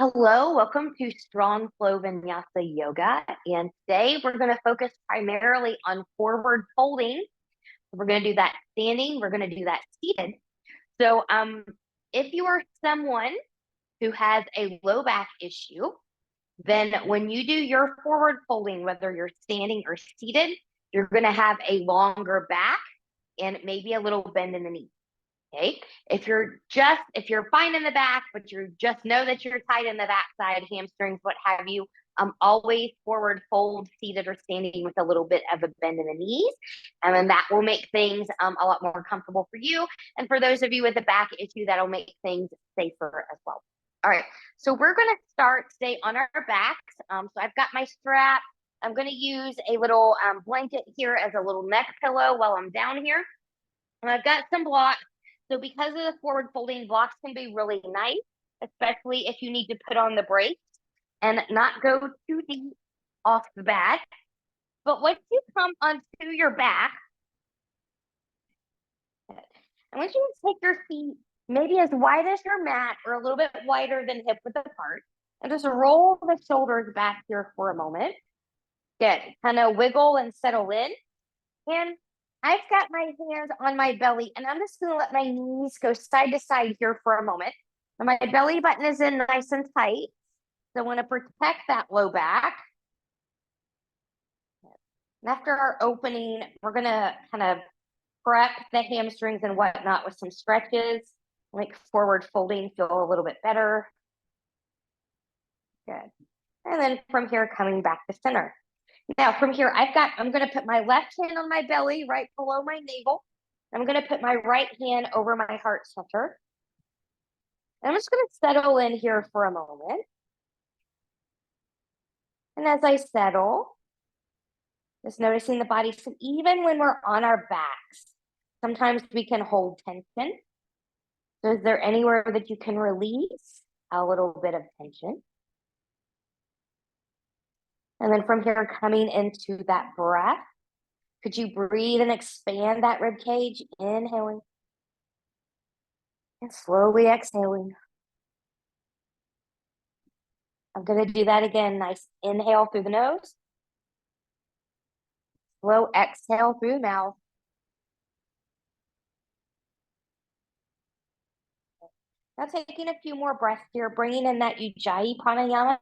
Hello, welcome to Strong Flow Vinyasa Yoga. And today we're going to focus primarily on forward folding. We're going to do that standing, we're going to do that seated. So, if you are someone who has a low back issue, then when you do your forward folding, whether you're standing or seated, you're going to have a longer back and maybe a little bend in the knee. Okay. If you're fine in the back, but you just know that you're tight in the backside, hamstrings, what have you, always forward fold seated or standing with a little bit of a bend in the knees. And then that will make things a lot more comfortable for you. And for those of you with a back issue, that'll make things safer as well. All right. So we're going to start today on our backs. So I've got my strap. I'm going to use a little blanket here as a little neck pillow while I'm down here. And I've got some blocks. So because of the forward folding, blocks can be really nice, especially if you need to put on the brakes and not go too deep off the bat. But once you come onto your back, I want you to take your feet maybe as wide as your mat or a little bit wider than hip width apart, and just roll the shoulders back here for a moment. Good. Kind of wiggle and settle in. And I've got my hands on my belly, and I'm just going to let my knees go side to side here for a moment. And my belly button is in nice and tight. So I want to protect that low back. And after our opening, we're going to kind of prep the hamstrings and whatnot with some stretches, make forward folding feel a little bit better. Good. And then from here, coming back to center. Now from here, I'm going to put my left hand on my belly right below my navel. I'm going to put my right hand over my heart center. I'm just going to settle in here for a moment. And as I settle, just noticing the body. So even when we're on our backs, sometimes we can hold tension. So is there anywhere that you can release a little bit of tension? And then from here, coming into that breath, could you breathe and expand that rib cage? Inhaling and slowly exhaling. I'm going to do that again. Nice inhale through the nose. Slow exhale through the mouth. Now taking a few more breaths here, bringing in that Ujjayi pranayama,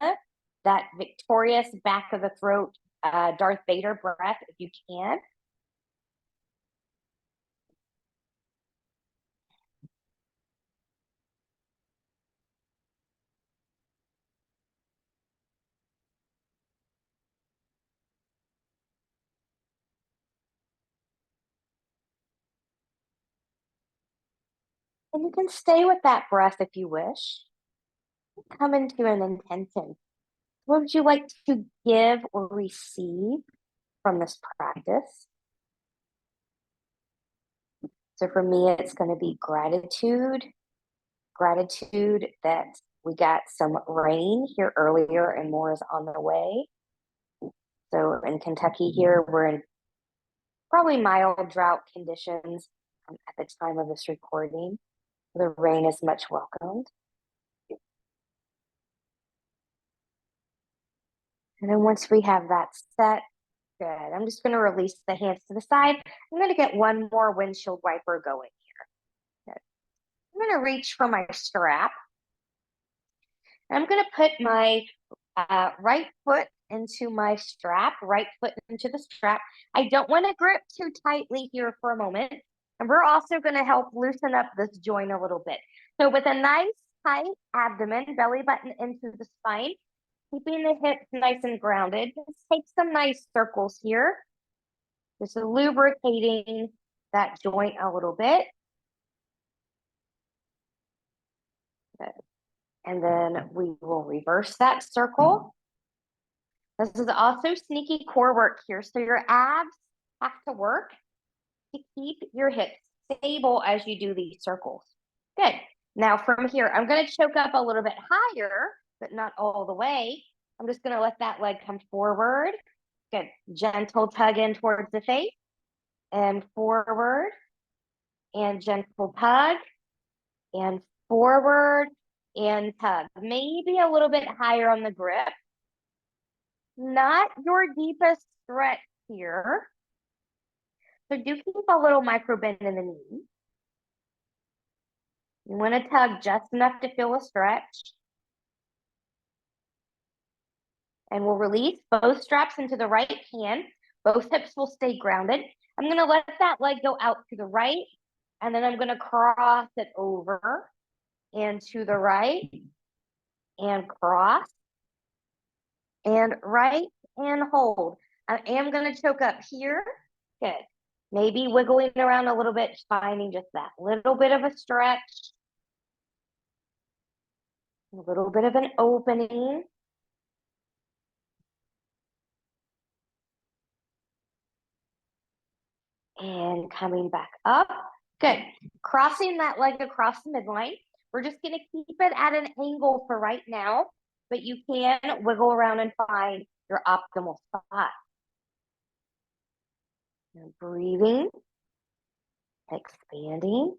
that victorious back of the throat, Darth Vader breath if you can. And you can stay with that breath if you wish. Come into an intention. What would you like to give or receive from this practice? So for me, it's going to be gratitude. Gratitude that we got some rain here earlier and more is on the way. So in Kentucky here, we're in probably mild drought conditions at the time of this recording. The rain is much welcomed. And then once we have that set, good. I'm just going to release the hands to the side. I'm going to get one more windshield wiper going here. Good. I'm going to reach for my strap. And I'm going to put my right foot into my strap, right foot into the strap. I don't want to grip too tightly here for a moment. And we're also going to help loosen up this joint a little bit. So with a nice tight abdomen, belly button into the spine, keeping the hips nice and grounded. Just take some nice circles here. Just lubricating that joint a little bit. Good. And then we will reverse that circle. This is also sneaky core work here. So your abs have to work to keep your hips stable as you do these circles. Good. Now from here, I'm going to choke up a little bit higher, but not all the way. I'm just going to let that leg come forward. Good. Gentle tug in towards the face and forward and gentle tug and forward and tug. Maybe a little bit higher on the grip. Not your deepest stretch here. So do keep a little micro bend in the knee. You want to tug just enough to feel a stretch. And we'll release both straps into the right hand. Both hips will stay grounded. I'm going to let that leg go out to the right, and then I'm going to cross it over and to the right, and cross, and right, and hold. I am going to choke up here. Good. Maybe wiggling around a little bit, finding just that little bit of a stretch, a little bit of an opening. And coming back up. Good. Crossing that leg across the midline. We're just going to keep it at an angle for right now, but you can wiggle around and find your optimal spot. And breathing, expanding.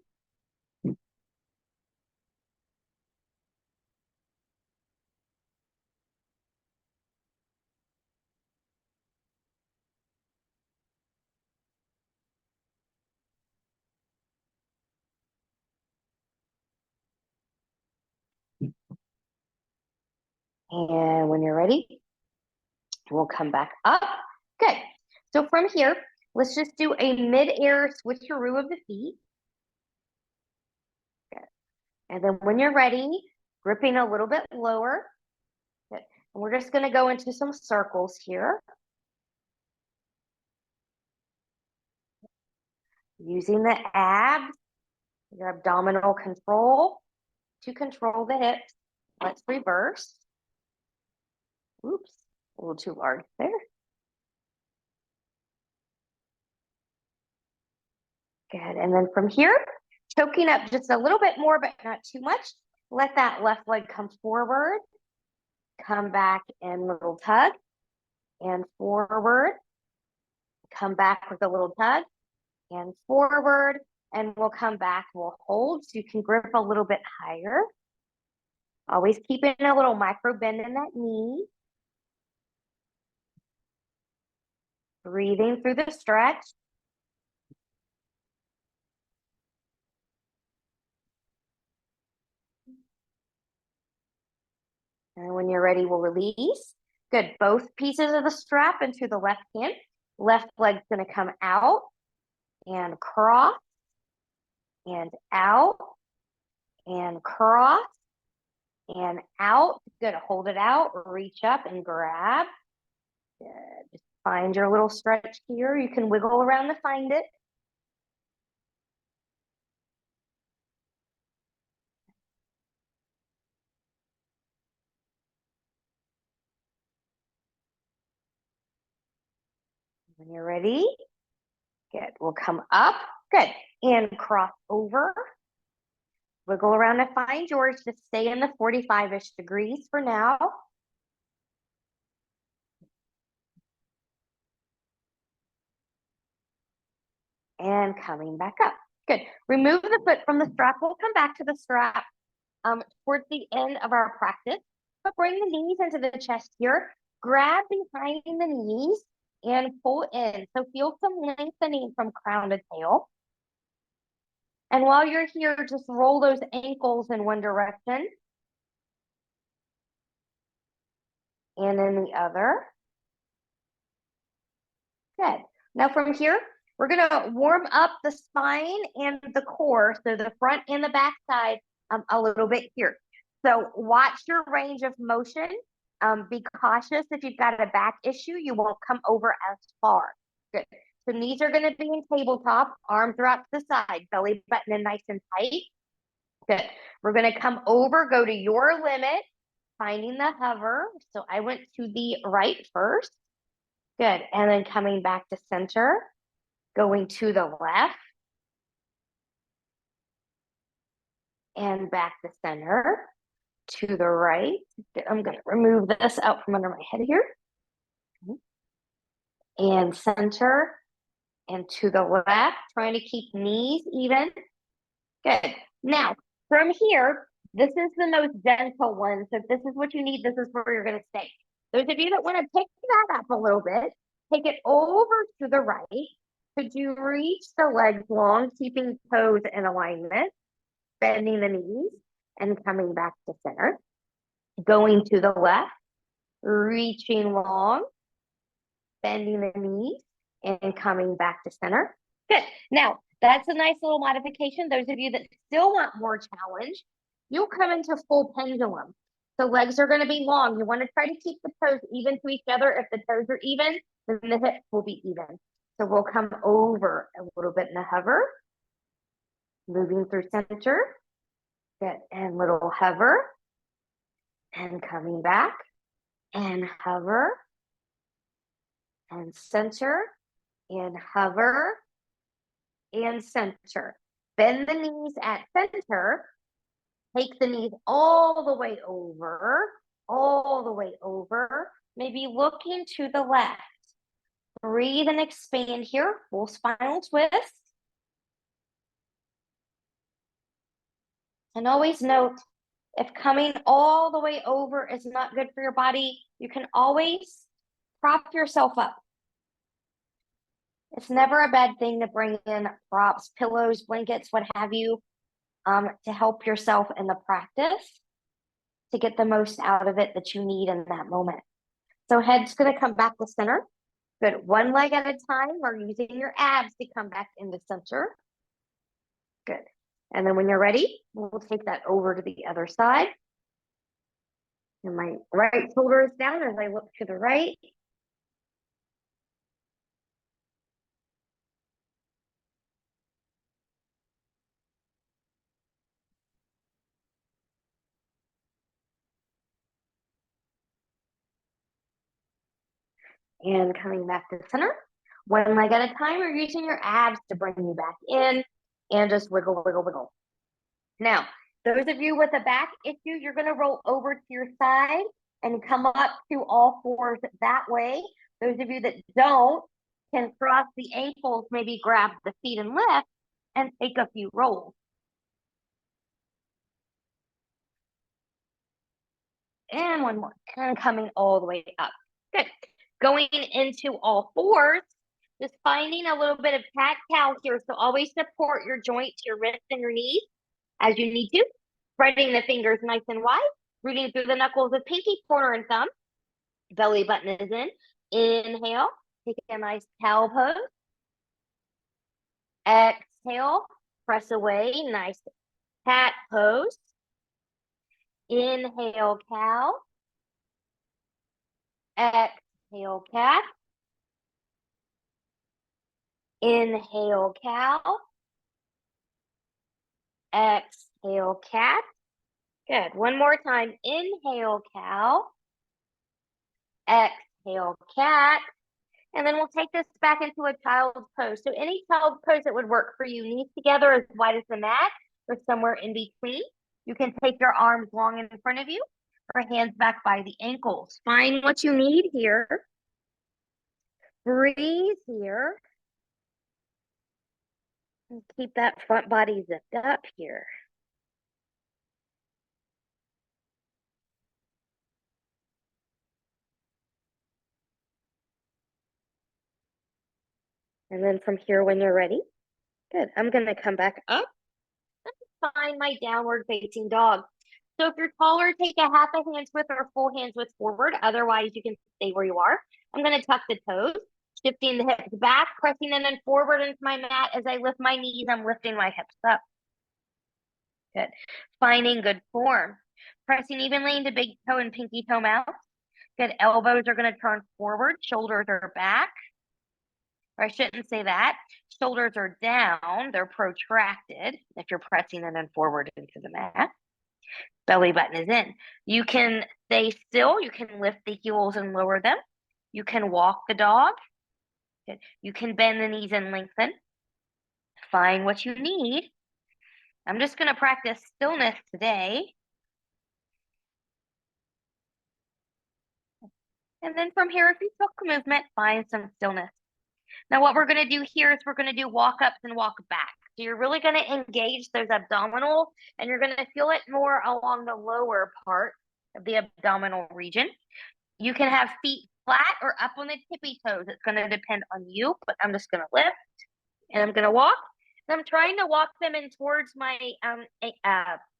And when you're ready, we'll come back up. Good. So from here, let's just do a mid-air switcheroo of the feet. Good. And then when you're ready, gripping a little bit lower. Good. And we're just going to go into some circles here. Using the abs, your abdominal control to control the hips. Let's reverse. Oops, a little too large there. Good, and then from here, choking up just a little bit more, but not too much. Let that left leg come forward. Come back and little tug. And forward. Come back with a little tug. And forward. And we'll come back, we'll hold so you can grip a little bit higher. Always keeping a little micro bend in that knee. Breathing through the stretch. And when you're ready, we'll release. Good. Both pieces of the strap into the left hand. Left leg's going to come out and cross and out and cross and out. Good. Hold it out, reach up and grab. Good. Just find your little stretch here. You can wiggle around to find it. When you're ready, good. We'll come up. Good. And cross over. Wiggle around to find yours. Just stay in the 45-ish degrees for now. And coming back up. Good. Remove the foot from the strap. We'll come back to the strap towards the end of our practice. But bring the knees into the chest here. Grab behind the knees and pull in. So feel some lengthening from crown to tail. And while you're here, just roll those ankles in one direction and in the other. Good. Now from here, we're going to warm up the spine and the core, so the front and the back side a little bit here. So watch your range of motion. Be cautious if you've got a back issue, you won't come over as far. Good. So knees are going to be in tabletop, arms are out to the side, belly button in nice and tight. Good. We're going to come over, go to your limit, finding the hover. So I went to the right first. Good. And then coming back to center, going to the left. And back to center, to the right. I'm going to remove this out from under my head here. And center, and to the left, trying to keep knees even. Good. Now, from here, This is the most gentle one. So if this is what you need, this is where you're going to stay. Those of you that want to pick that up a little bit, take it over to the right. Could you reach the legs long, keeping toes in alignment, bending the knees, and coming back to center? Going to the left, reaching long, bending the knees, and coming back to center. Good. Now, that's a nice little modification. Those of you that still want more challenge, you'll come into full pendulum. So legs are going to be long. You want to try to keep the toes even to each other. If the toes are even, then the hips will be even. So we'll come over a little bit in the hover, moving through center. Good. And little hover, and coming back, and hover, and center, and hover, and center. Bend the knees at center. Take the knees all the way over, maybe looking to the left. Breathe and expand here, full spinal twist. And always note, if coming all the way over is not good for your body, you can always prop yourself up. It's never a bad thing to bring in props, pillows, blankets, what have you, to help yourself in the practice to get the most out of it that you need in that moment. So head's going to come back to center. Good. One leg at a time, or using your abs to come back into center. Good. And then when you're ready, we'll take that over to the other side. And my right shoulder is down as I look to the right. And coming back to center. One leg at a time, or using your abs to bring you back in. And just wiggle, wiggle, wiggle. Now, those of you with a back issue, you're going to roll over to your side and come up to all fours that way. Those of you that don't can cross the ankles, maybe grab the feet and lift and take a few rolls. And one more, and coming all the way up. Good. Going into all fours, just finding a little bit of cat-cow here. So always support your joints, your wrists, and your knees as you need to. Spreading the fingers nice and wide, rooting through the knuckles with pinky, pointer, and thumb. Belly button is in. Inhale, take a nice cow pose. Exhale, press away, nice cat pose. Inhale, cow. Exhale, cat. Inhale, cow. Exhale, cat. Good. One more time. Inhale, cow. Exhale, cat. And then we'll take this back into a child's pose. So any child's pose that would work for you, knees together as wide as the mat or somewhere in between. You can take your arms long in front of you or hands back by the ankles. Find what you need here. Breathe here. And keep that front body zipped up here. And then from here, when you're ready, good. I'm going to come back up and find my downward facing dog. So if you're taller, take a half a hand's width or full hand's width forward. Otherwise, you can stay where you are. I'm going to tuck the toes, shifting the hips back, pressing in and forward into my mat. As I lift my knees, I'm lifting my hips up. Good. Finding good form. Pressing evenly into big toe and pinky toe mouth. Good. Elbows are going to turn forward. Shoulders are back. Or I shouldn't say that. Shoulders are down. They're protracted if you're pressing in and forward into the mat. Belly button is in. You can stay still. You can lift the heels and lower them. You can walk the dog. You can bend the knees and lengthen. Find what you need. I'm just going to practice stillness today. And then from here, if you took movement, find some stillness. Now what we're going to do here is we're going to do walk ups and walk back. So you're really going to engage those abdominal, and you're going to feel it more along the lower part of the abdominal region. You can have feet flat or up on the tippy toes. It's going to depend on you, but I'm just going to lift and I'm going to walk. And I'm trying to walk them in towards my,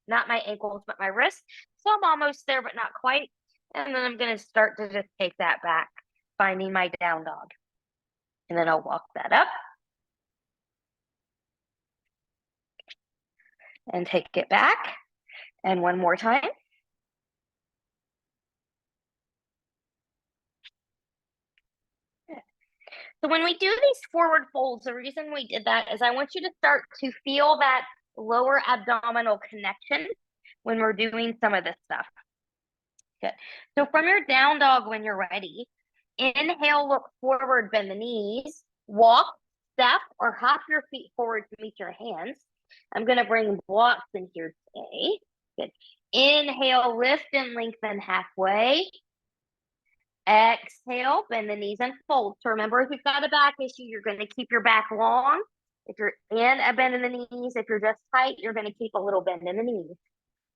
not my ankles, but my wrists. So I'm almost there, but not quite. And then I'm going to start to just take that back, finding my down dog. And then I'll walk that up and take it back. And one more time. So when we do these forward folds, the reason we did that is I want you to start to feel that lower abdominal connection when we're doing some of this stuff. Good. So from your down dog, when you're ready, inhale, look forward, bend the knees, walk, step, or hop your feet forward to meet your hands. I'm going to bring blocks in here today. Good. Inhale, lift and lengthen halfway. Exhale, bend the knees and fold. So remember, if you've got a back issue, you're going to keep your back long. If you're in a bend in the knees, if you're just tight, you're going to keep a little bend in the knees.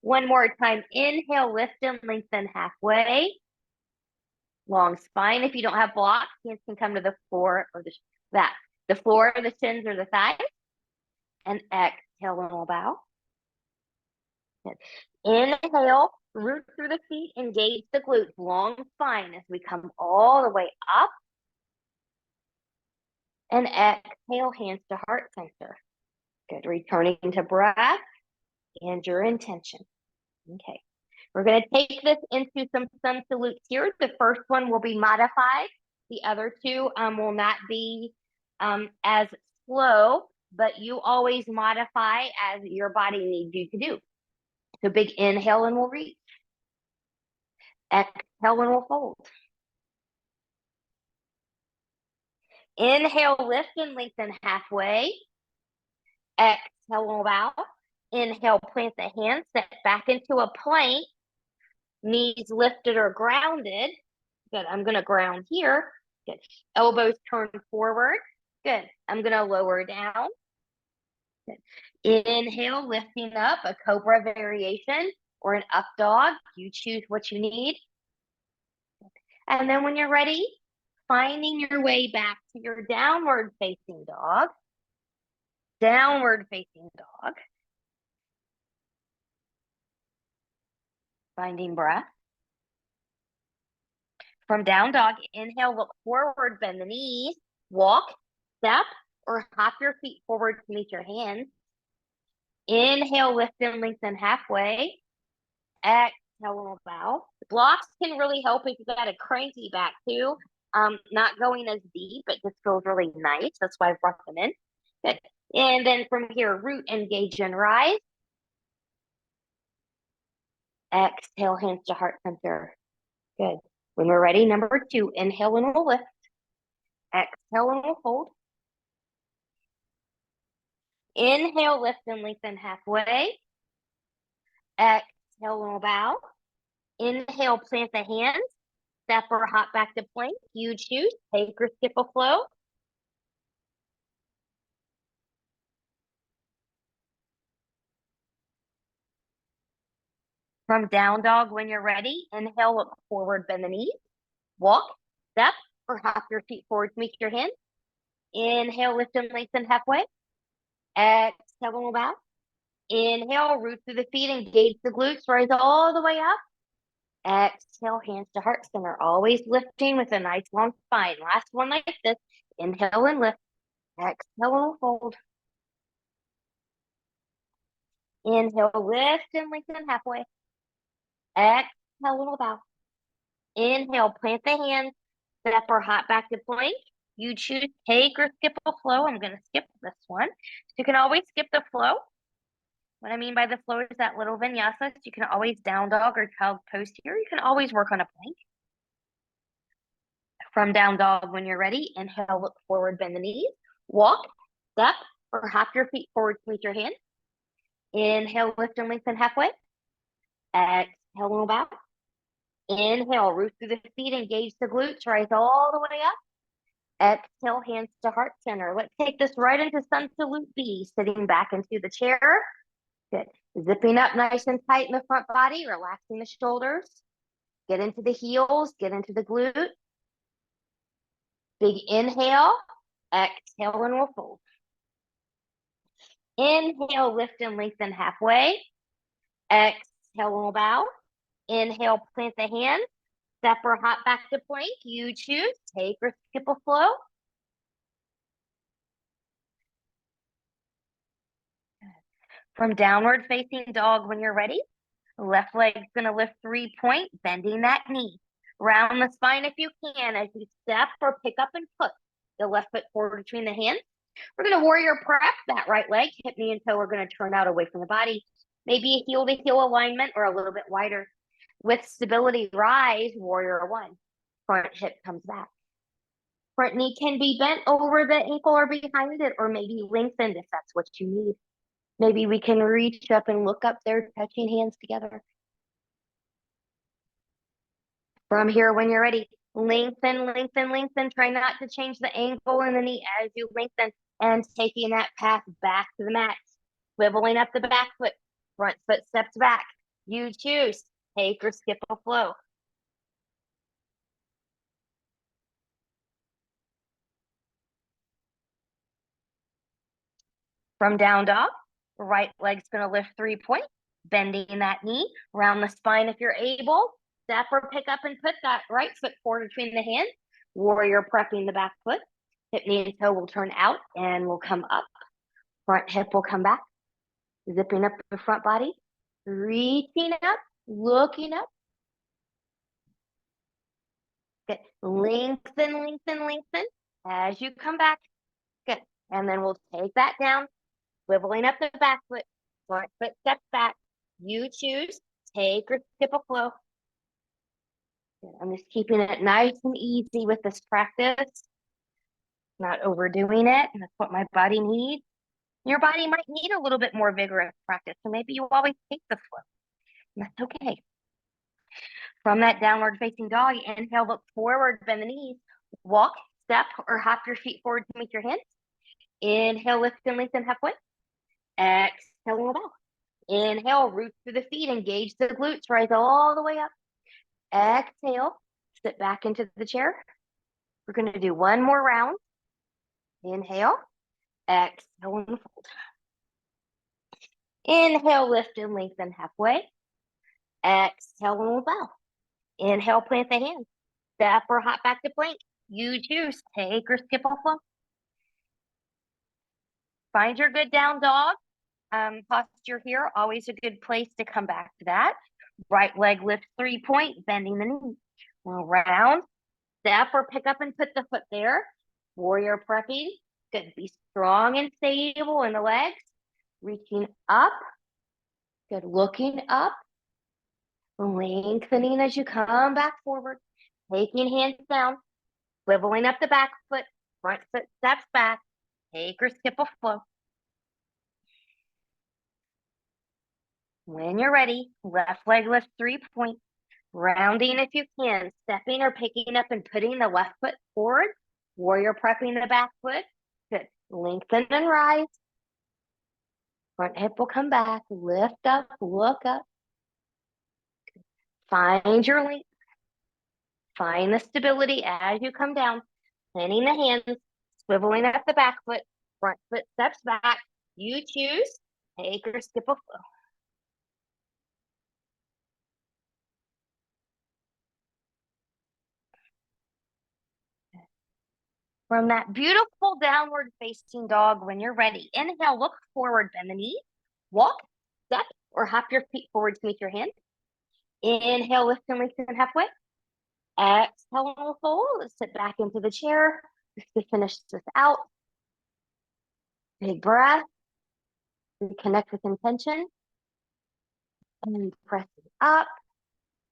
One more time. Inhale, lift and lengthen halfway. Long spine. If you don't have blocks, hands can come to the floor or the floor, the shins, or the thighs. And exhale, and we'll bow. Good. Inhale, root through the feet, engage the glutes, long spine as we come all the way up. And exhale, hands to heart center. Good. Returning to breath and your intention. Okay. We're going to take this into some sun salutes here. The first one will be modified. The other two will not be as slow, but you always modify as your body needs you to do. So big inhale and we'll reach. Exhale and we'll fold. Inhale, lift and lengthen halfway. Exhale, we'll bow. Inhale, plant the hands, step back into a plank. Knees lifted or grounded. Good. I'm going to ground here. Good. Elbows turn forward. Good. I'm going to lower down. Good. Inhale, lifting up, a cobra variation or an up dog. You choose what you need. And then when you're ready, finding your way back to your downward facing dog. Downward facing dog. Finding breath. From down dog, inhale, look forward, bend the knees, walk, step, or hop your feet forward to meet your hands. Inhale, lift and lengthen halfway. Exhale, we'll bow. Blocks can really help if you've got a cranky back too. Not going as deep, it just feels really nice. That's why I brought them in. Good. And then from here, root, engage, and rise. Exhale, hands to heart center. Good. When we're ready, number 2, inhale and we'll lift. Exhale and we'll hold. Inhale, lift and lengthen halfway. Exhale and we'll bow. Inhale, plant the hands. Step or hop back to plank. You choose. Take or skip a flow. From down dog, when you're ready, inhale, look forward, bend the knees. Walk, step, or hop your feet forward to meet your hands. Inhale, lift and lengthen halfway. Exhale, and we'll bow. Inhale, root through the feet, engage the glutes, rise all the way up. Exhale, hands to heart center, always lifting with a nice long spine. Last one like this. Inhale and lift. Exhale and fold. Inhale, lift and lengthen halfway. Exhale and bow. Inhale, plant the hands, step or hop back to plank. You choose take or skip a flow. I'm going to skip this one. So you can always skip the flow. What I mean by the flow is that little vinyasa. So you can always down dog or child pose here. You can always work on a plank. From down dog, when you're ready, inhale, look forward, bend the knees. Walk, step, or hop your feet forward to meet your hands. Inhale, lift and lengthen halfway. Exhale, and bow. Inhale, root through the feet, engage the glutes, rise all the way up. Exhale, hands to heart center. Let's take this right into sun salute B, sitting back into the chair. Good. Zipping up nice and tight in the front body, relaxing the shoulders. Get into the heels, get into the glute. Big inhale, exhale, and we'll fold. Inhale, lift and lengthen halfway. Exhale, and we'll bow. Inhale, plant the hands. Step or hop back to plank. You choose. Take or skip a flow. From downward facing dog when you're ready. Left leg's going to lift 3-point, bending that knee. Round the spine if you can as you step or pick up and put the left foot forward between the hands. We're going to warrior prep that right leg, hip, knee, and toe. We're going to turn out away from the body. Maybe a heel to heel alignment or a little bit wider. With stability, rise, warrior one. Front hip comes back. Front knee can be bent over the ankle or behind it, or maybe lengthened if that's what you need. Maybe we can reach up and look up there, touching hands together. From here, when you're ready, lengthen, lengthen, lengthen. Try not to change the angle in the knee as you lengthen and taking that path back to the mat. Swiveling up the back foot, front foot steps back. You choose, take or skip a flow. From down dog, right leg's gonna lift 3-point, bending that knee, round the spine if you're able. Step or pick up and put that right foot forward between the hands. Warrior prepping the back foot. Hip, knee, and toe will turn out and will come up. Front hip will come back. Zipping up the front body. Reaching up, looking up. Good. Lengthen, lengthen, lengthen as you come back. Good. And then we'll take that down, swiveling up the back foot. Front foot steps back. You choose, take or skip a flow. Good. I'm just keeping it nice and easy with this practice. Not overdoing it. That's what my body needs. Your body might need a little bit more vigorous practice, so maybe you always take the flow. And that's okay. From that downward facing dog, inhale, look forward, bend the knees. Walk, step, or hop your feet forward to meet your hands. Inhale, lift and lengthen halfway. Exhale, and bow. Inhale, root through the feet, engage the glutes, rise all the way up. Exhale, sit back into the chair. We're going to do one more round. Inhale, exhale, and fold. Inhale, lift and lengthen halfway. Exhale, and bow. Inhale, plant the hands. Step or hop back to plank. You choose, take or skip a flow. Find your good down dog. Posture here, always a good place to come back to that. Right leg lifts 3-point, bending the knee. Round, step or pick up and put the foot there. Warrior prepping. Good. Be strong and stable in the legs. Reaching up. Good. Looking up. Lengthening as you come back forward. Taking hands down. Swiveling up the back foot. Front foot steps back. Take or skip a flow. When you're ready, left leg lifts 3-point. Rounding if you can, stepping or picking up and putting the left foot forward. Warrior prepping the back foot. Good. Lengthen and rise. Front hip will come back. Lift up, look up. Find your length. Find the stability as you come down. Planting the hands, swiveling up the back foot. Front foot steps back. You choose. Take or skip a flow. From that beautiful downward facing dog, when you're ready, inhale, look forward, bend the knee, walk, step, or hop your feet forward to meet your hands. Inhale, lift and lengthen halfway. Exhale, fold, sit back into the chair. Just to finish this out. Big breath. Reconnect with intention. And press it up.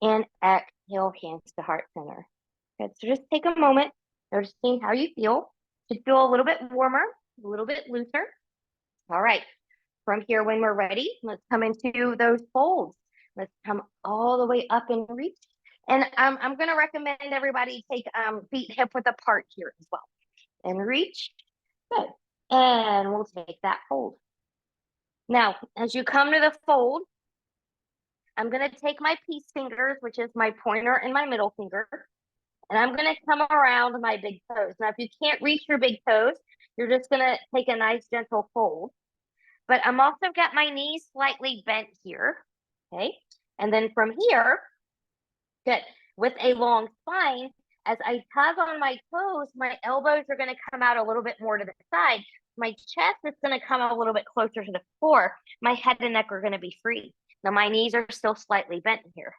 And exhale, hands to heart center. Good, so just take a moment, noticing how you feel. Should feel a little bit warmer, a little bit looser. All right, from here, when we're ready, let's come into those folds. Let's come all the way up and reach. And I'm going to recommend everybody take feet hip width apart here as well. and reach. Good. And we'll take that fold. Now, as you come to the fold, I'm going to take my peace fingers, which is my pointer and my middle finger, and I'm going to come around my big toes. Now, if you can't reach your big toes, you're just going to take a nice gentle fold. But I'm also got my knees slightly bent here, okay? And then from here, good, with a long spine, as I tug on my toes, my elbows are going to come out a little bit more to the side. My chest is going to come a little bit closer to the floor. My head and neck are going to be free. Now my knees are still slightly bent here.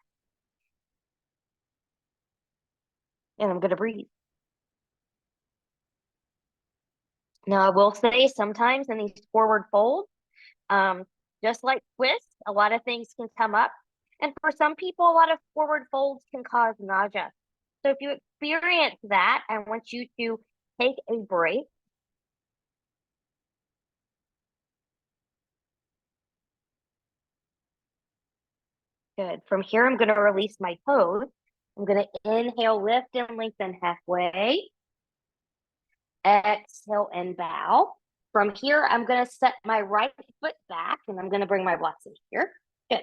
And I'm going to breathe. Now I will say sometimes in these forward folds, just like twists, a lot of things can come up. And for some people, a lot of forward folds can cause nausea. So if you experience that, I want you to take a break. Good. From here, I'm going to release my toes. I'm going to inhale, lift and lengthen halfway. Exhale and bow. From here, I'm going to set my right foot back and I'm going to bring my blocks in here. Good.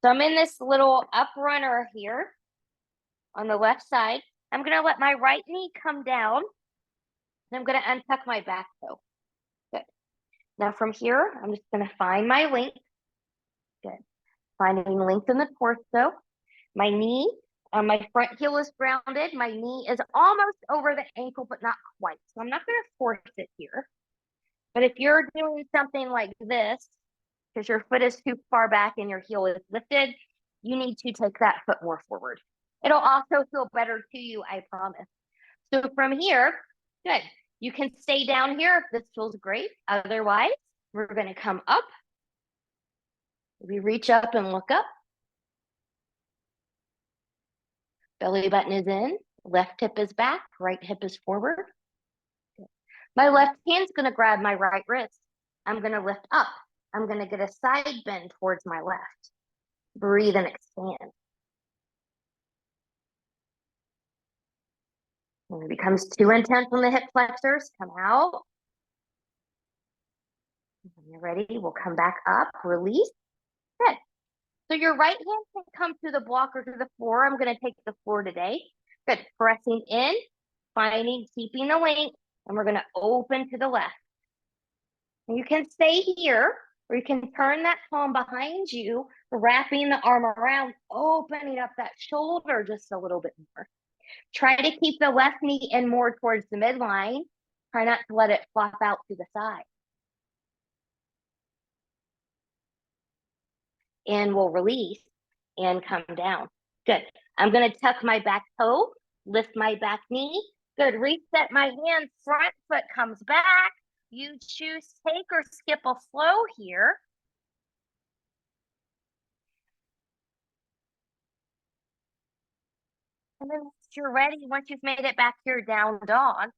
So I'm in this little up runner here on the left side. I'm going to let my right knee come down and I'm going to untuck my back toe. Good. Now from here, I'm just going to find my length. Good. Finding length in the torso. My knee, my front heel is grounded. My knee is almost over the ankle, but not quite. So I'm not going to force it here. But if you're doing something like this, because your foot is too far back and your heel is lifted, you need to take that foot more forward. It'll also feel better to you, I promise. So from here, good. You can stay down here if this feels great. Otherwise, we're going to come up. We reach up and look up. Belly button is in. Left hip is back. Right hip is forward. Good. My left hand's going to grab my right wrist. I'm going to lift up. I'm going to get a side bend towards my left. Breathe and expand. When it becomes too intense on the hip flexors, come out. When you're ready, we'll come back up, release. Good. So your right hand can come to the block or to the floor. I'm going to take the floor today. Good. Pressing in, finding, keeping the length, and we're going to open to the left. And you can stay here, or you can turn that palm behind you, wrapping the arm around, opening up that shoulder just a little bit more. Try to keep the left knee in more towards the midline. Try not to let it flop out to the side. And we'll release and come down. Good. I'm going to tuck my back toe, lift my back knee. Good. Reset my hand, front foot comes back. You choose take or skip a flow here. And then once you're ready, once you've made it back to your down dog,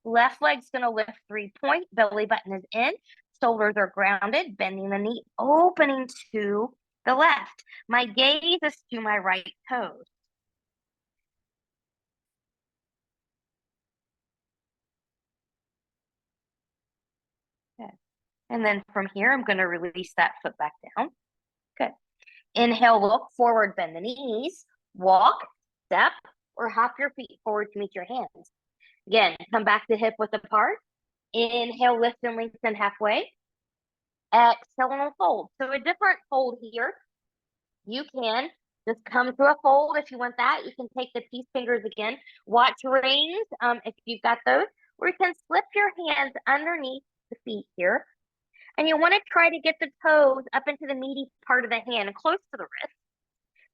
left leg's going to lift 3-point, belly button is in, shoulders are grounded, bending the knee, opening to the left. My gaze is to my right toes. Good. And then from here, I'm going to release that foot back down. Good. Inhale, look forward, bend the knees, walk, step, or hop your feet forward to meet your hands. Again, come back to hip width apart. Inhale, lift and lengthen halfway. Exhale and fold. So a different fold here. You can just come to a fold if you want that. You can take the peace fingers again. Watch rings if you've got those. Or you can slip your hands underneath the feet here. And you want to try to get the toes up into the meaty part of the hand, close to the wrist.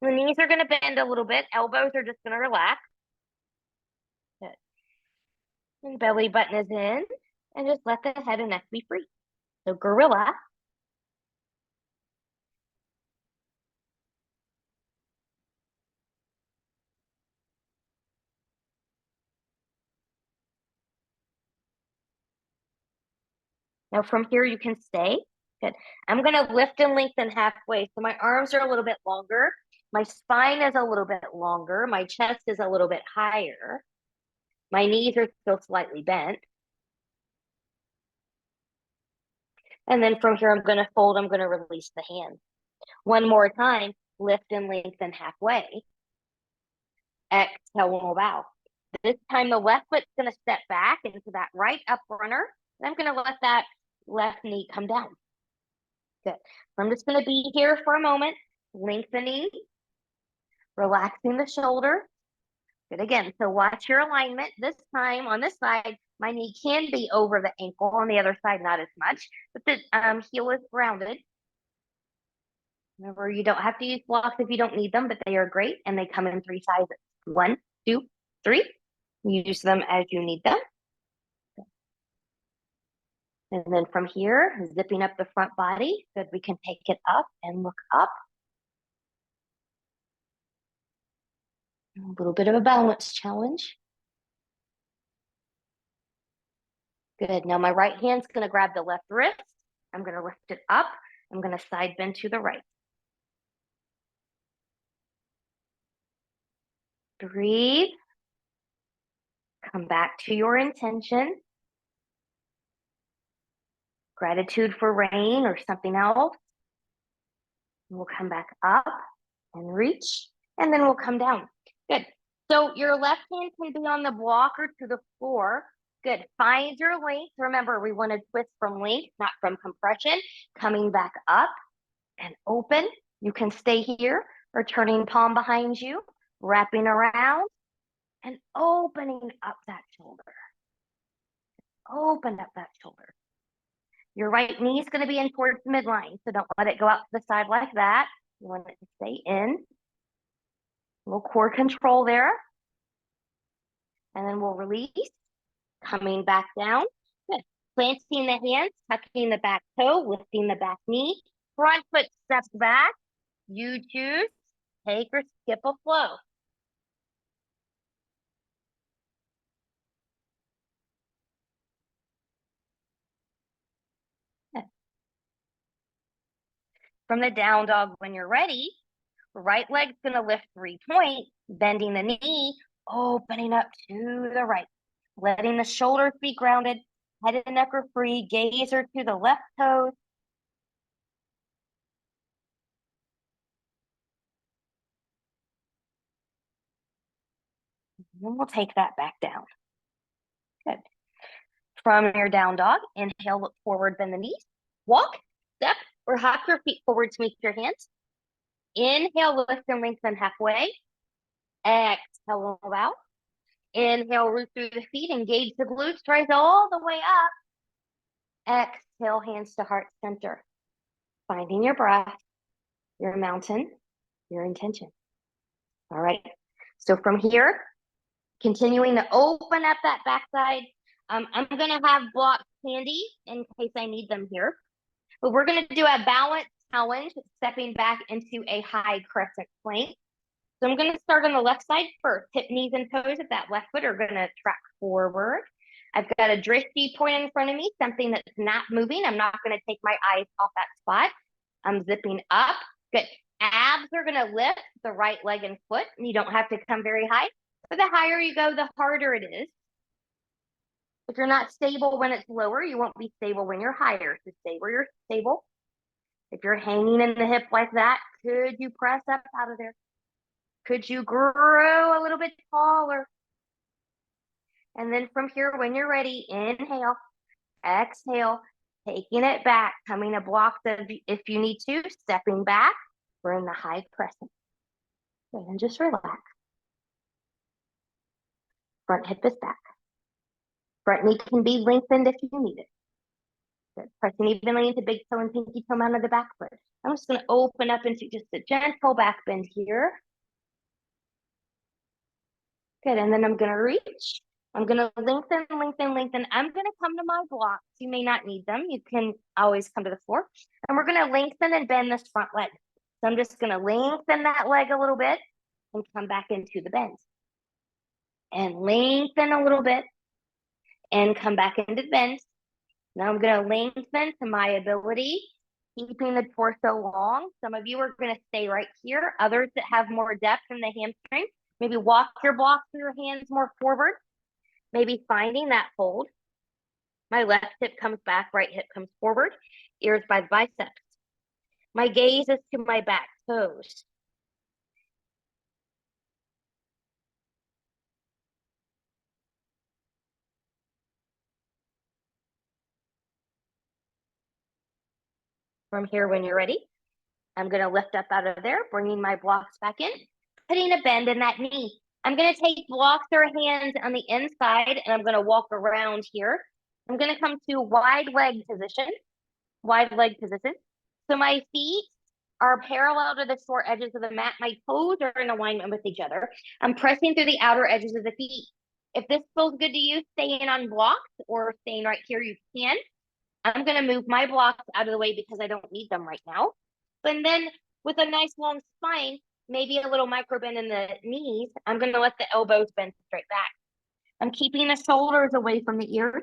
The knees are going to bend a little bit. Elbows are just going to relax. Good. And belly button is in. And just let the head and neck be free. So gorilla. Now from here, you can stay. Good. I'm going to lift and lengthen halfway. So my arms are a little bit longer. My spine is a little bit longer. My chest is a little bit higher. My knees are still slightly bent. And then from here, I'm going to fold, I'm going to release the hand. One more time, lift and lengthen halfway. Exhale, we'll bow. This time the left foot's going to step back into that right up runner. And I'm going to let that left knee come down. Good. So I'm just going to be here for a moment, lengthening, relaxing the shoulder. Good again. So watch your alignment. This time on this side, my knee can be over the ankle. On the other side, not as much. But the heel is grounded. Remember, you don't have to use blocks if you don't need them, but they are great. And they come in 3 sizes. 1, 2, 3. Use them as you need them. And then from here, zipping up the front body, so we can take it up and look up. A little bit of a balance challenge. Good. Now my right hand's going to grab the left wrist. I'm going to lift it up. I'm going to side bend to the right. Breathe. Come back to your intention. Gratitude for rain or something else. We'll come back up and reach, and then we'll come down. Good. So your left hand can be on the block or to the floor. Good. Find your length. Remember, we want to twist from length, not from compression. Coming back up and open. You can stay here or turning palm behind you, wrapping around and opening up that shoulder. Open up that shoulder. Your right knee is going to be in towards the midline, so don't let it go out to the side like that. You want it to stay in. A little core control there. And then we'll release. Coming back down. Good. Planting the hands, tucking the back toe, lifting the back knee. Front foot steps back. You choose. Take or skip a flow. From the down dog, when you're ready, right leg's going to lift 3 points, bending the knee, opening up to the right, letting the shoulders be grounded, head and neck are free, gaze are to the left toes. And we'll take that back down. Good. From your down dog, inhale, look forward, bend the knees, walk, step, or hop your feet forward to meet your hands. Inhale, lift and lengthen halfway. Exhale, roll out. Inhale, root through the feet, engage the glutes, rise all the way up. Exhale, hands to heart center. Finding your breath, your mountain, your intention. All right. So from here, continuing to open up that backside. I'm going to have blocks handy in case I need them here. But we're going to do a balance challenge, stepping back into a high crescent plank. So I'm going to start on the left side first. Hip, knees, and toes of that left foot are going to track forward. I've got a drifty point in front of me, something that's not moving. I'm not going to take my eyes off that spot. I'm zipping up. Good. Abs are going to lift the right leg and foot. And you don't have to come very high. But the higher you go, the harder it is. If you're not stable when it's lower, you won't be stable when you're higher. So stay where you're stable. If you're hanging in the hip like that, could you press up out of there? Could you grow a little bit taller? And then from here, when you're ready, inhale, exhale, taking it back, coming a block if you need to, stepping back. We're in the high crescent. And then just relax. Front hip is back. Front knee can be lengthened if you need it. Good. Pressing evenly into big toe and pinky toe mound of the back foot. I'm just going to open up into just a gentle back bend here. Good, and then I'm going to reach. I'm going to lengthen, lengthen, lengthen. I'm going to come to my blocks. You may not need them. You can always come to the floor. And we're going to lengthen and bend this front leg. So I'm just going to lengthen that leg a little bit and come back into the bend. And lengthen a little bit and come back into the bend. Now I'm going to lengthen to my ability, keeping the torso long. Some of you are going to stay right here. Others that have more depth in the hamstring, maybe walk your blocks with your hands more forward. Maybe finding that fold. My left hip comes back, right hip comes forward, ears by the biceps. My gaze is to my back toes. From here, when you're ready, I'm going to lift up out of there, bringing my blocks back in, putting a bend in that knee. I'm going to take blocks or hands on the inside, and I'm going to walk around here. I'm going to come to wide leg position. So my feet are parallel to the short edges of the mat. My toes are in alignment with each other. I'm pressing through the outer edges of the feet. If this feels good to you, staying on blocks or staying right here, you can. I'm going to move my blocks out of the way because I don't need them right now. And then with a nice long spine, maybe a little micro bend in the knees, I'm going to let the elbows bend straight back. I'm keeping the shoulders away from the ears.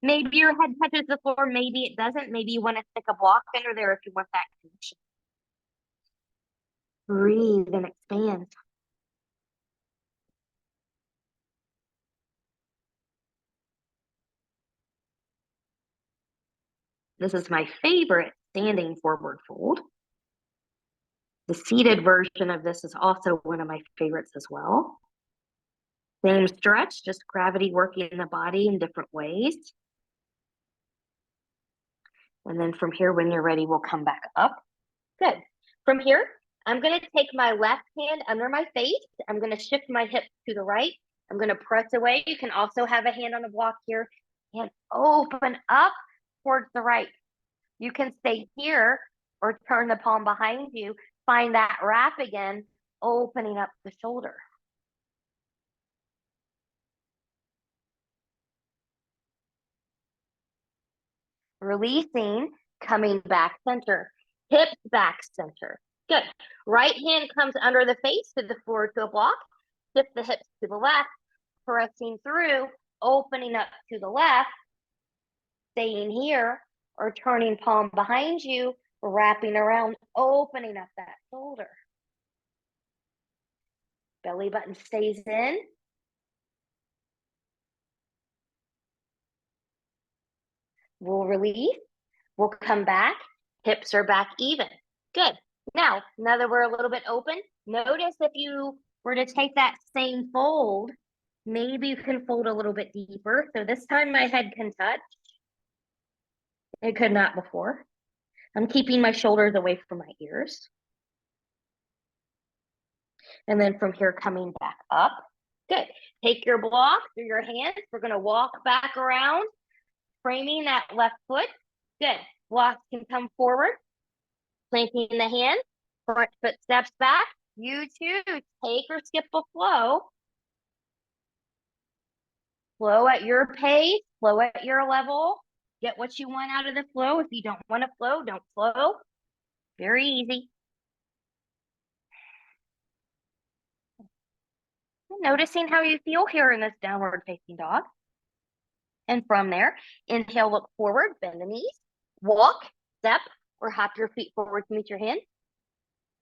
Maybe your head touches the floor, maybe it doesn't. Maybe you want to stick a block under there if you want that connection. Breathe and expand. This is my favorite standing forward fold. The seated version of this is also one of my favorites as well. Same stretch, just gravity working the body in different ways. And then from here, when you're ready, we'll come back up. Good. From here, I'm going to take my left hand under my face. I'm going to shift my hips to the right. I'm going to press away. You can also have a hand on the block here and open up towards the right. You can stay here or turn the palm behind you. Find that wrap again, opening up the shoulder. Releasing, coming back center. Hips back center. Good. Right hand comes under the face to the floor to a block. Shift the hips to the left, pressing through, opening up to the left, staying here, or turning palm behind you, wrapping around, opening up that shoulder. Belly button stays in. We'll release. We'll come back. Hips are back even. Good. Now that we're a little bit open, notice if you were to take that same fold, maybe you can fold a little bit deeper. So this time my head can touch. It could not before. I'm keeping my shoulders away from my ears. And then from here, coming back up. Good. Take your block through your hands. We're going to walk back around, framing that left foot. Good. Blocks can come forward, planting the hand, front foot steps back. You choose, take or skip a flow. Flow at your pace, flow at your level. Get what you want out of the flow. If you don't want to flow, don't flow. Very easy. Noticing how you feel here in this downward facing dog. And from there, inhale, look forward, bend the knees, walk, step, or hop your feet forward to meet your hands.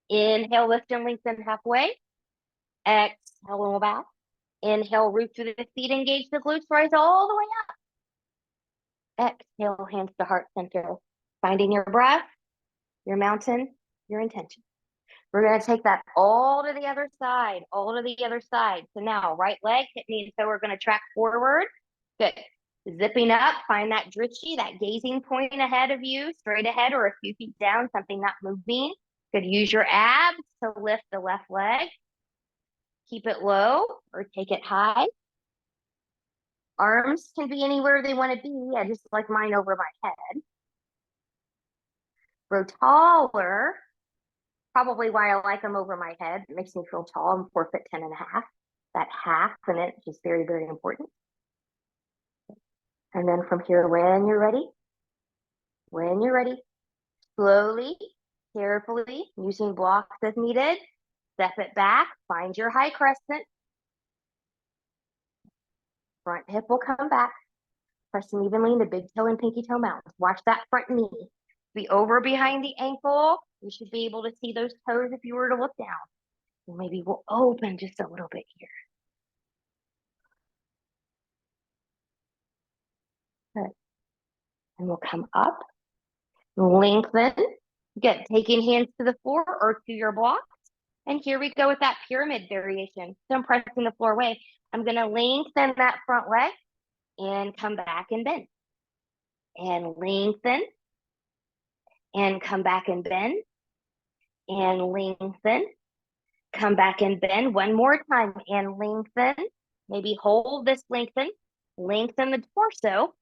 Inhale, lift and lengthen halfway. Exhale, and we'll bow. Inhale, root through the feet, engage the glutes, rise all the way up. Exhale, hands to heart center. Finding your breath, your mountain, your intention. We're going to take that all to the other side, all to the other side. So now, right leg, hip, knee, and toe, we're going to track forward. Good. Zipping up, find that drishti, that gazing point ahead of you, straight ahead or a few feet down, something not moving. Good. Use your abs to lift the left leg. Keep it low or take it high. Arms can be anywhere they want to be. I just like mine over my head. Grow taller. Probably why I like them over my head. It makes me feel tall. I'm 4'10" and a half. That half in it is just very, very important. And then from here, when you're ready, slowly, carefully, using blocks as needed, step it back, find your high crescent. Front hip will come back, pressing evenly into big toe and pinky toe mountains. Watch that front knee be over behind the ankle. You should be able to see those toes if you were to look down. And maybe we'll open just a little bit here. Good. And we'll come up, lengthen, good. Taking hands to the floor or to your blocks. And here we go with that pyramid variation. So I'm pressing the floor away. I'm going to lengthen that front leg and come back and bend. And lengthen and come back and bend. And lengthen, come back and bend one more time and lengthen. Maybe hold this lengthen the torso.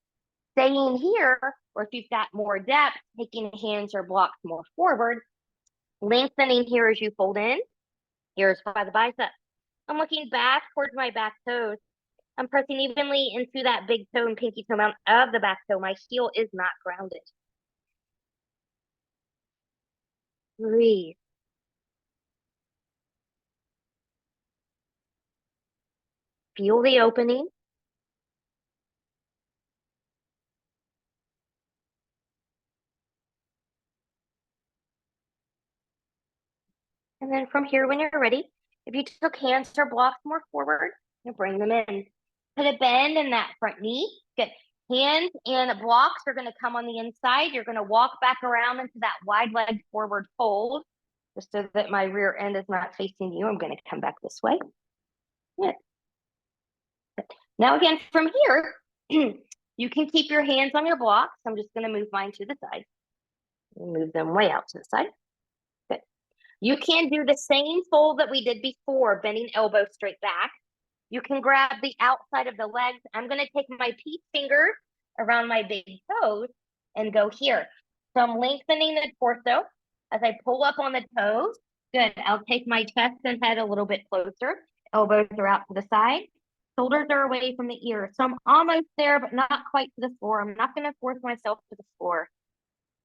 Staying here, or if you've got more depth, taking hands or blocks more forward, lengthening here as you fold in. Here's by the bicep. I'm looking back towards my back toes. I'm pressing evenly into that big toe and pinky toe mount of the back toe. My heel is not grounded. Breathe. Feel the opening. And then from here, when you're ready, if you took hands or blocks more forward, you bring them in. Put a bend in that front knee. Good. Hands and blocks are going to come on the inside. You're going to walk back around into that wide leg forward fold, just so that my rear end is not facing you. I'm going to come back this way. Good. Now again, from here, you can keep your hands on your blocks. I'm just going to move mine to the side. Move them way out to the side. Good. You can do the same fold that we did before, bending elbows straight back. You can grab the outside of the legs. I'm going to take my peach fingers around my big toes and go here. So I'm lengthening the torso as I pull up on the toes. Good. I'll take my chest and head a little bit closer. Elbows are out to the side. Shoulders are away from the ears. So I'm almost there, but not quite to the floor. I'm not going to force myself to the floor.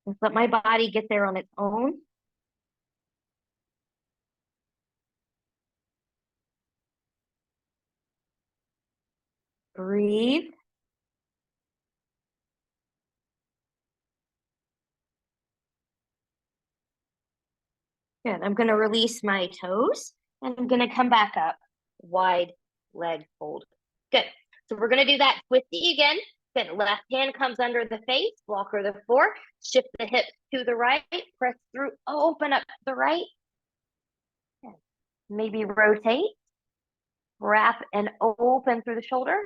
Just let my body get there on its own. Breathe. Good. I'm going to release my toes and I'm going to come back up. Wide leg fold. Good. So we're going to do that twisty again. Good. Left hand comes under the face, blocker the floor. Shift the hips to the right. Press through. Open up to the right. Good. Maybe rotate. Wrap and open through the shoulder.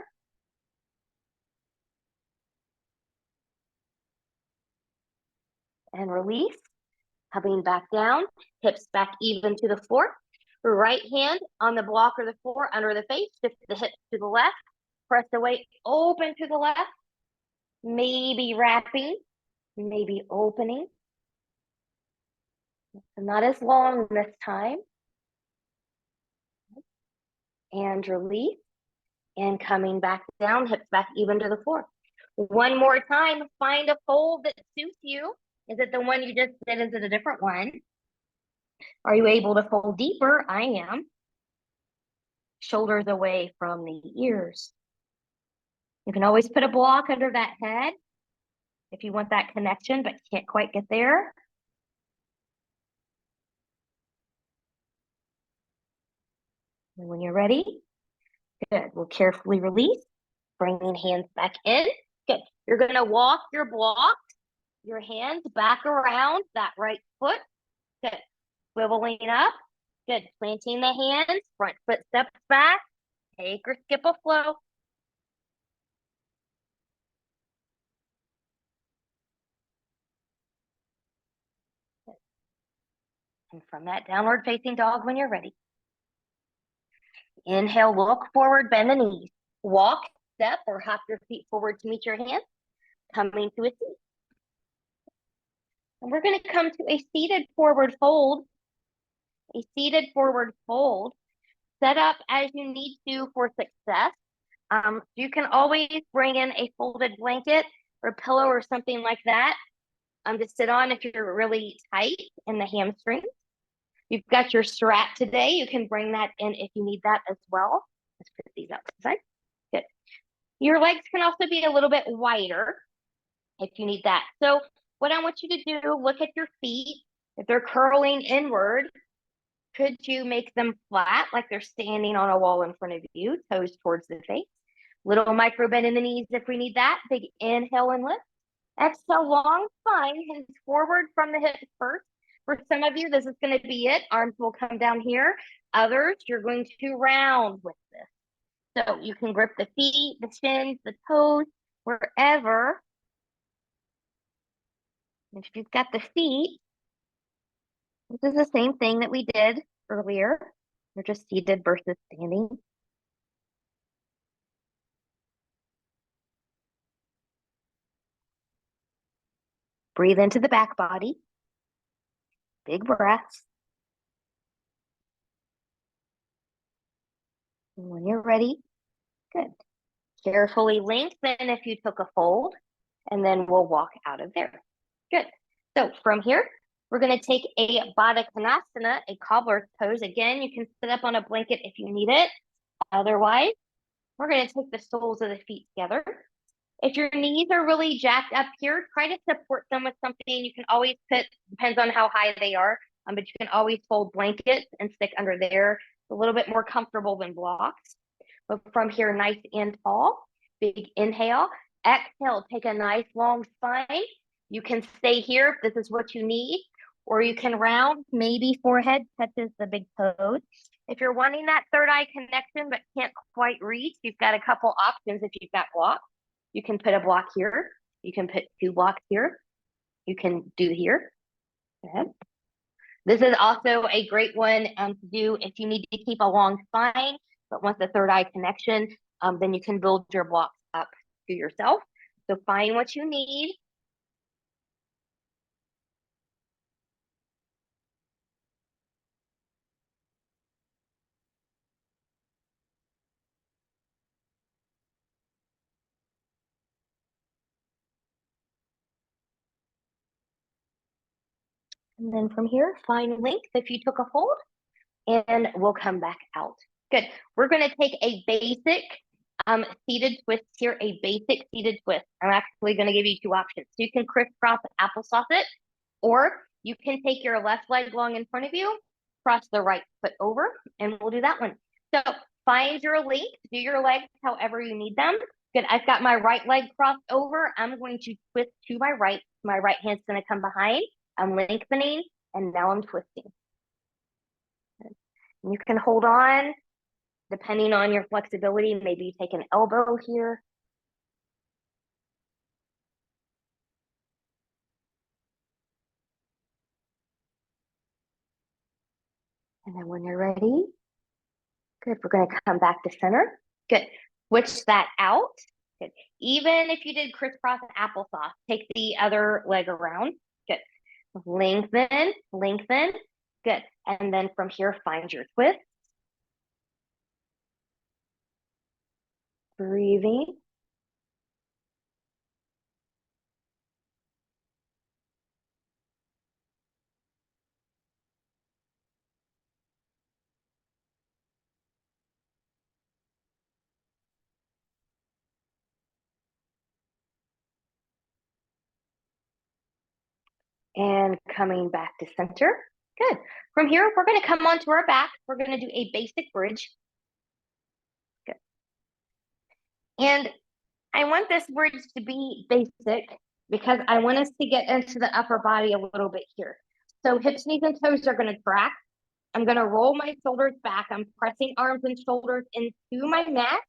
And release. Coming back down. Hips back even to the floor. Right hand on the block or the floor under the face. Shift the hips to the left. Press away, open to the left. Maybe wrapping, maybe opening. Not as long this time. And release. And coming back down, hips back even to the floor. One more time, find a fold that suits you. Is it the one you just did? Is it a different one? Are you able to fold deeper? I am. Shoulders away from the ears. You can always put a block under that head if you want that connection, but can't quite get there. And when you're ready, good. We'll carefully release, bringing hands back in. Good. You're going to walk your blocks, your hands back around that right foot. Good. Swiveling up. Good. Planting the hands, front foot steps back. Take or skip a flow. Good. And from that downward facing dog when you're ready. Inhale, look forward, bend the knees. Walk, step, or hop your feet forward to meet your hands. Coming to a seat. And we're going to come to a seated forward fold. A seated forward fold. Set up as you need to for success. You can always bring in a folded blanket or pillow or something like that to sit on if you're really tight in the hamstrings. You've got your strap today. You can bring that in if you need that as well. Let's put these out to the side. Good. Your legs can also be a little bit wider if you need that. So what I want you to do, look at your feet. If they're curling inward, could you make them flat like they're standing on a wall in front of you, toes towards the face? Little micro bend in the knees if we need that. Big inhale and lift. Exhale, long spine, hands forward from the hips first. For some of you, this is going to be it. Arms will come down here. Others, you're going to round with this. So you can grip the feet, the shins, the toes, wherever. If you've got the feet, this is the same thing that we did earlier. We're just seated versus standing. Breathe into the back body. Big breaths. And when you're ready, good. Carefully lengthen if you took a fold, and then we'll walk out of there. Good. So from here, we're going to take a Baddha Konasana, a cobbler's pose. Again, you can sit up on a blanket if you need it. Otherwise, we're going to take the soles of the feet together. If your knees are really jacked up here, try to support them with something. You can always put, depends on how high they are, but you can always fold blankets and stick under there. It's a little bit more comfortable than blocks. But from here, nice and tall. Big inhale. Exhale, take a nice long spine. You can stay here if this is what you need, or you can round, maybe forehead touches the big toes. If you're wanting that third eye connection but can't quite reach, you've got a couple options if you've got blocks. You can put a block here. You can put 2 blocks here. You can do here. Okay. This is also a great one to do if you need to keep a long spine, but want the third eye connection, then you can build your blocks up to yourself. So find what you need. And then from here, find length if you took a fold, and we'll come back out. Good. We're going to take a basic seated twist here, a basic seated twist. I'm actually going to give you 2 options. So you can crisscross applesauce it, or you can take your left leg long in front of you, cross the right foot over, and we'll do that one. So find your length, do your legs however you need them. Good. I've got my right leg crossed over. I'm going to twist to my right. My right hand's going to come behind. I'm lengthening, and now I'm twisting. You can hold on, depending on your flexibility. Maybe you take an elbow here. And then when you're ready, good, we're going to come back to center. Good. Switch that out. Good. Even if you did crisscross applesauce, take the other leg around. Good. Lengthen, lengthen. Good. And then from here, find your twist. Breathing. And coming back to center. Good. From here, we're going to come onto our back. We're going to do a basic bridge. Good. And I want this bridge to be basic because I want us to get into the upper body a little bit here. So hips, knees, and toes are going to track. I'm going to roll my shoulders back. I'm pressing arms and shoulders into my mat.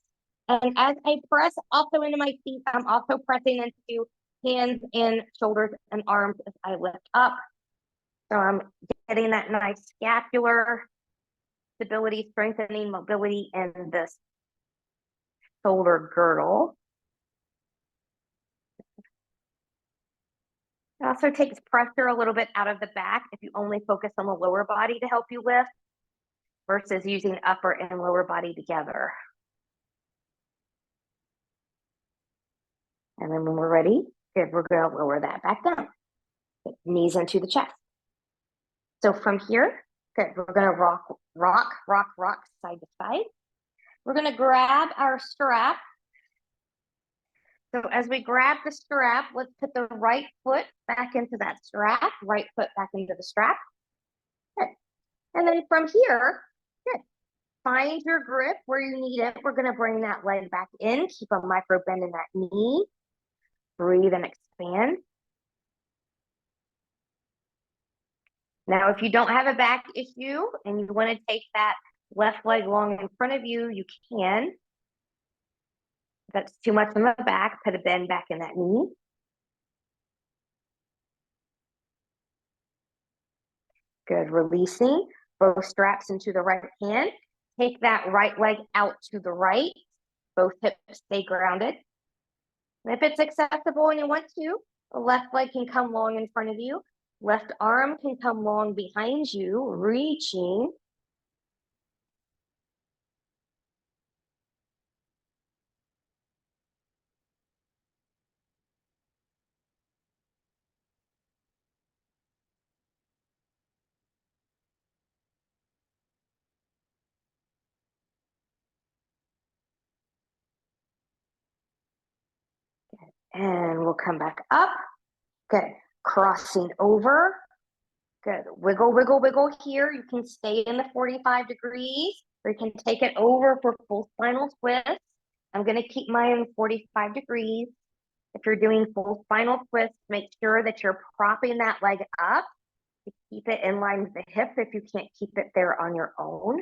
And as I press also into my feet, I'm also pressing into hands and shoulders and arms as I lift up. So I'm getting that nice scapular stability, strengthening mobility in this shoulder girdle. It also takes pressure a little bit out of the back if you only focus on the lower body to help you lift versus using upper and lower body together. And then when we're ready, good, we're going to lower that back down. Knees into the chest. So from here, good, we're going to rock, rock, rock, rock side to side. We're going to grab our strap. So as we grab the strap, let's put the right foot back into that strap, right foot back into the strap. Good. And then from here, good, find your grip where you need it. We're going to bring that leg back in, keep a micro bend in that knee. Breathe and expand. Now, if you don't have a back issue and you want to take that left leg long in front of you, you can. If that's too much on the back, put a bend back in that knee. Good, releasing both straps into the right hand. Take that right leg out to the right. Both hips stay grounded. And if it's accessible and you want to, the left leg can come long in front of you. Left arm can come long behind you, reaching. And we'll come back up. Good. Crossing over. Good. Wiggle, wiggle, wiggle here. You can stay in the 45 degrees, or you can take it over for full spinal twist. I'm going to keep mine in 45 degrees. If you're doing full spinal twist, make sure that you're propping that leg up to keep it in line with the hip if you can't keep it there on your own.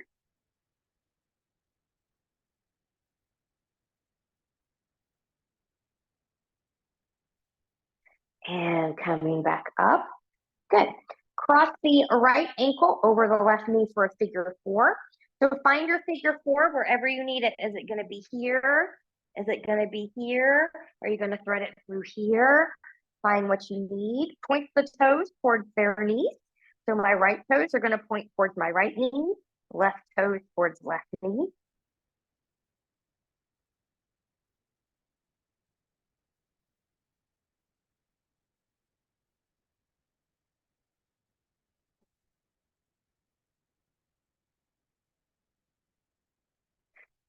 And coming back up. Good. Cross the right ankle over the left knee for a figure four. So find your figure four wherever you need it. Is it going to be here? Is it going to be here? Are you going to thread it through here? Find what you need. Point the toes towards their knees. So my right toes are going to point towards my right knee. Left toes towards left knee.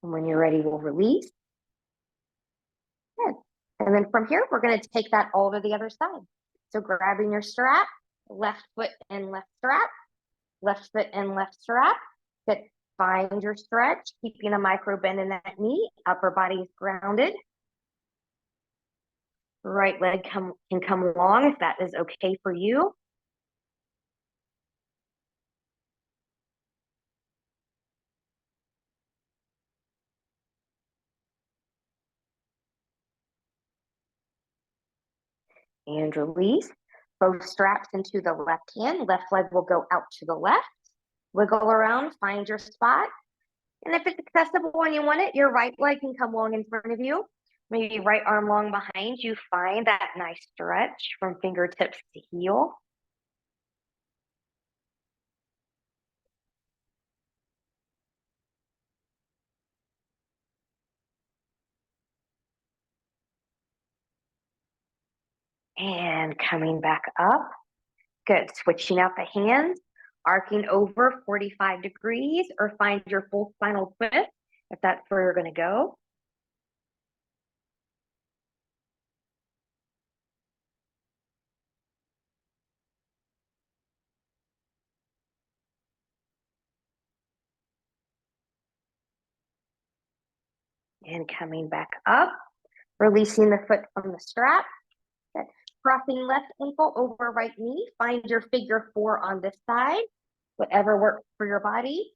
And when you're ready, we'll release. Good. And then from here, we're going to take that all to the other side. So grabbing your strap, left foot and left strap, left foot and left strap. Good. Find your stretch, keeping a micro bend in that knee. Upper body is grounded. Right leg can come long if that is okay for you. And release. Both straps into the left hand. Left leg will go out to the left. Wiggle around, find your spot. And if it's accessible and you want it, your right leg can come long in front of you. Maybe right arm long behind you. Find that nice stretch from fingertips to heel. And coming back up. Good. Switching out the hands, arcing over 45 degrees, or find your full spinal twist if that's where you're going to go. And coming back up, releasing the foot from the strap. Good. Crossing left ankle over right knee. Find your figure four on this side, whatever works for your body.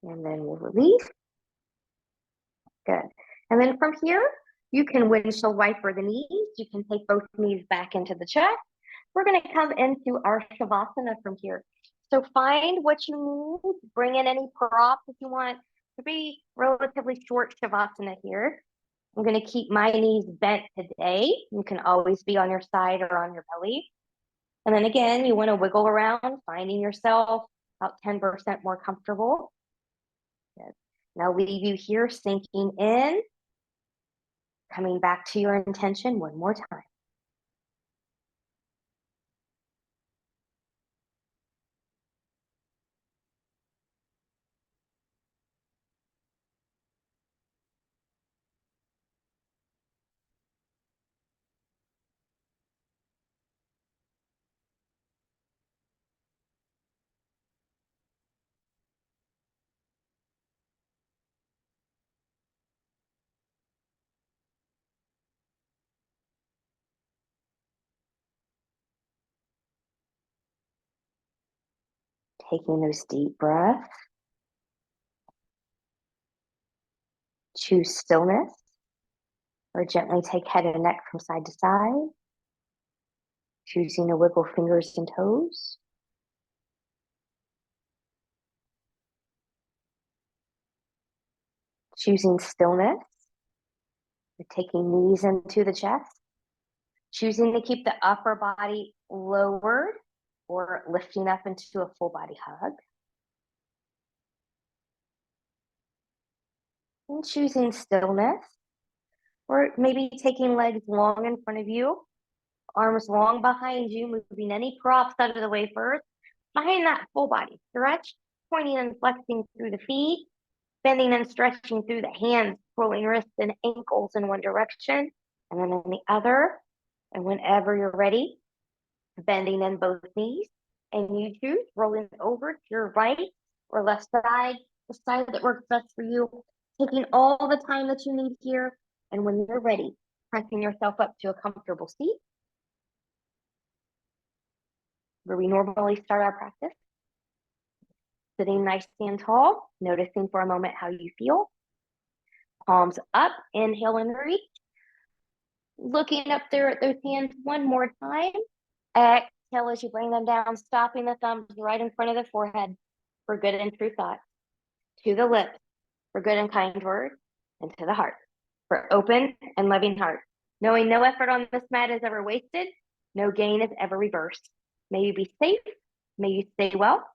And then we'll release. Good. And then from here, you can windshield wiper the knees. You can take both knees back into the chest. We're going to come into our Shavasana from here. So find what you need. Bring in any props if you want to be relatively short Shavasana here. I'm going to keep my knees bent today. You can always be on your side or on your belly. And then again, you want to wiggle around, finding yourself about 10% more comfortable. Good. Now leave you here sinking in, coming back to your intention one more time. Taking those deep breaths. Choose stillness, or gently take head and neck from side to side. Choosing to wiggle fingers and toes. Choosing stillness, or taking knees into the chest. Choosing to keep the upper body lowered or lifting up into a full body hug. And choosing stillness, or maybe taking legs long in front of you, arms long behind you, moving any props out of the way first. Behind that full body stretch, pointing and flexing through the feet, bending and stretching through the hands, pulling wrists and ankles in one direction, and then in the other. And whenever you're ready, bending in both knees, and you choose rolling over to your right or left side, the side that works best for you, taking all the time that you need here. And when you're ready, pressing yourself up to a comfortable seat where we normally start our practice. Sitting nice and tall, noticing for a moment how you feel. Palms up, inhale and reach. Looking up there at those hands one more time. Exhale as you bring them down, stopping the thumbs right in front of the forehead for good and true thoughts. To the lips for good and kind words, and to the heart for open and loving heart. Knowing no effort on this mat is ever wasted, no gain is ever reversed. May you be safe, may you stay well,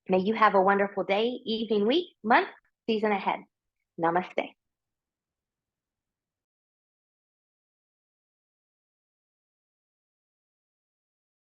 may you have a wonderful day, evening, week, month, season ahead. Namaste.